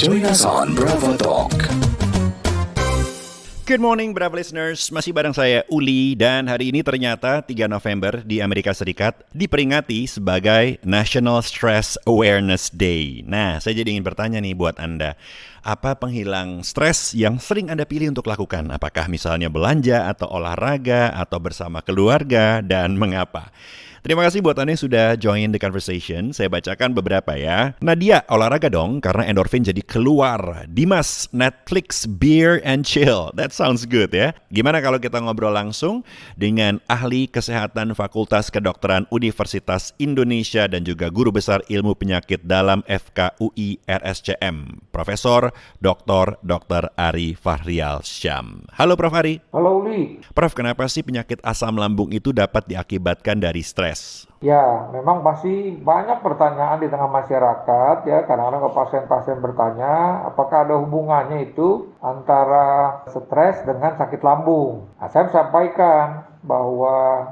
Join us on Bravo Talk. Good morning Bravo listeners, masih bareng saya Uli dan hari ini ternyata 3 November di Amerika Serikat diperingati sebagai National Stress Awareness Day. Nah, saya jadi ingin bertanya nih buat Anda, apa penghilang stres yang sering Anda pilih untuk lakukan? Apakah misalnya belanja atau olahraga atau bersama keluarga dan mengapa? Terima kasih buat Anda yang sudah join the conversation. Saya bacakan beberapa ya. Nadia, olahraga dong karena endorfin jadi keluar. Dimas, Netflix, beer and chill. That sounds good ya. Gimana kalau kita ngobrol langsung dengan ahli kesehatan Fakultas Kedokteran Universitas Indonesia dan juga guru besar ilmu penyakit dalam FKUI RSCM, Profesor Dr. Ari Fahrial Syam. Halo Prof. Ari. Halo Uli. Prof, kenapa sih penyakit asam lambung itu dapat diakibatkan dari stres? Ya, memang pasti banyak pertanyaan di tengah masyarakat ya. Kadang-kadang pasien-pasien bertanya, apakah ada hubungannya itu antara stres dengan sakit lambung? Nah, saya sampaikan bahwa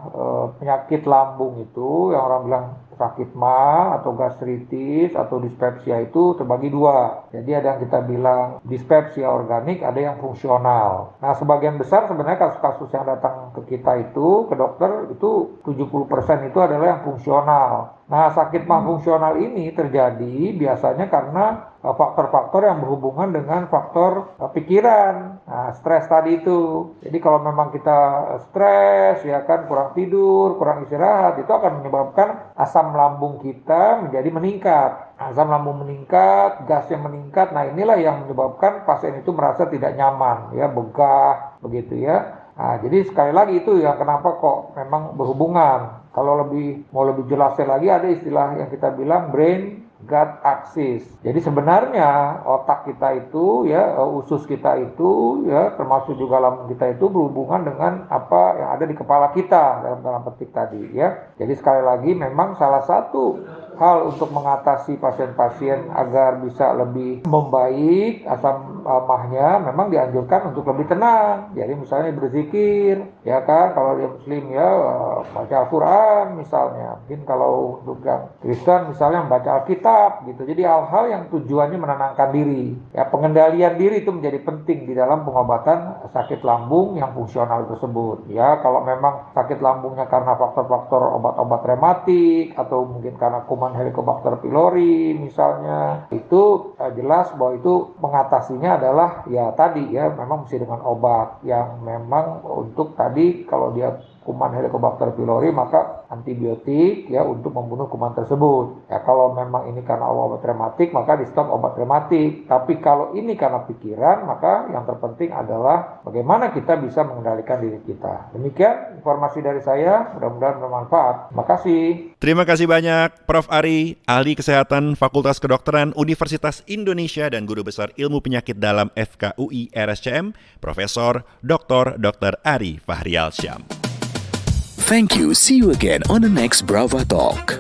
penyakit lambung itu yang orang bilang sakit MA atau gastritis atau dispepsia itu terbagi dua. Jadi ada yang kita bilang dispepsia organik, ada yang fungsional. Nah, sebagian besar sebenarnya kasus-kasus yang datang ke kita itu, ke dokter, itu 70% itu adalah yang fungsional. Nah, sakit MA fungsional ini terjadi biasanya karena faktor-faktor yang berhubungan dengan faktor pikiran. Nah, stres tadi itu. Jadi kalau memang kita stres, ya kan, kurang tidur, kurang istirahat, itu akan menyebabkan asam lambung kita menjadi meningkat. Asam lambung meningkat, gasnya meningkat. Nah, inilah yang menyebabkan pasien itu merasa tidak nyaman, ya, begah, begitu ya. Nah, jadi sekali lagi itu ya kenapa kok memang berhubungan. Kalau mau lebih jelasnya lagi ada istilah yang kita bilang brain gut axis. Jadi sebenarnya otak kita itu ya, usus kita itu ya, termasuk juga lambung kita itu berhubungan dengan apa yang ada di kepala kita dalam petik tadi ya. Jadi sekali lagi memang salah satu hal untuk mengatasi pasien-pasien agar bisa lebih membaik asam mahnya memang dianjurkan untuk lebih tenang. Jadi misalnya berzikir, ya kan, kalau dia muslim ya baca Al-Quran misalnya. Mungkin kalau untuk yang Kristen misalnya membaca Alkitab gitu. Jadi hal-hal yang tujuannya menenangkan diri. Ya, pengendalian diri itu menjadi penting di dalam pengobatan sakit lambung yang fungsional tersebut. Ya, kalau memang sakit lambungnya karena faktor-faktor obat-obat rematik atau mungkin karena kuman Helicobacter pylori misalnya, itu jelas bahwa itu mengatasinya adalah ya tadi ya memang mesti dengan obat yang memang untuk tadi kalau dia kuman Helicobacter pylori maka antibiotik ya untuk membunuh kuman tersebut. Ya kalau memang ini karena obat rematik maka di stop obat rematik. Tapi kalau ini karena pikiran maka yang terpenting adalah bagaimana kita bisa mengendalikan diri kita. Demikian informasi dari saya, mudah-mudahan bermanfaat. Terima kasih. Terima kasih banyak Prof. Ari, ahli kesehatan Fakultas Kedokteran Universitas Indonesia dan guru besar ilmu penyakit dalam FKUI RSCM, Profesor Dr. Ari Fahrial Syam. Thank you. See you again on the next Bravo Talk.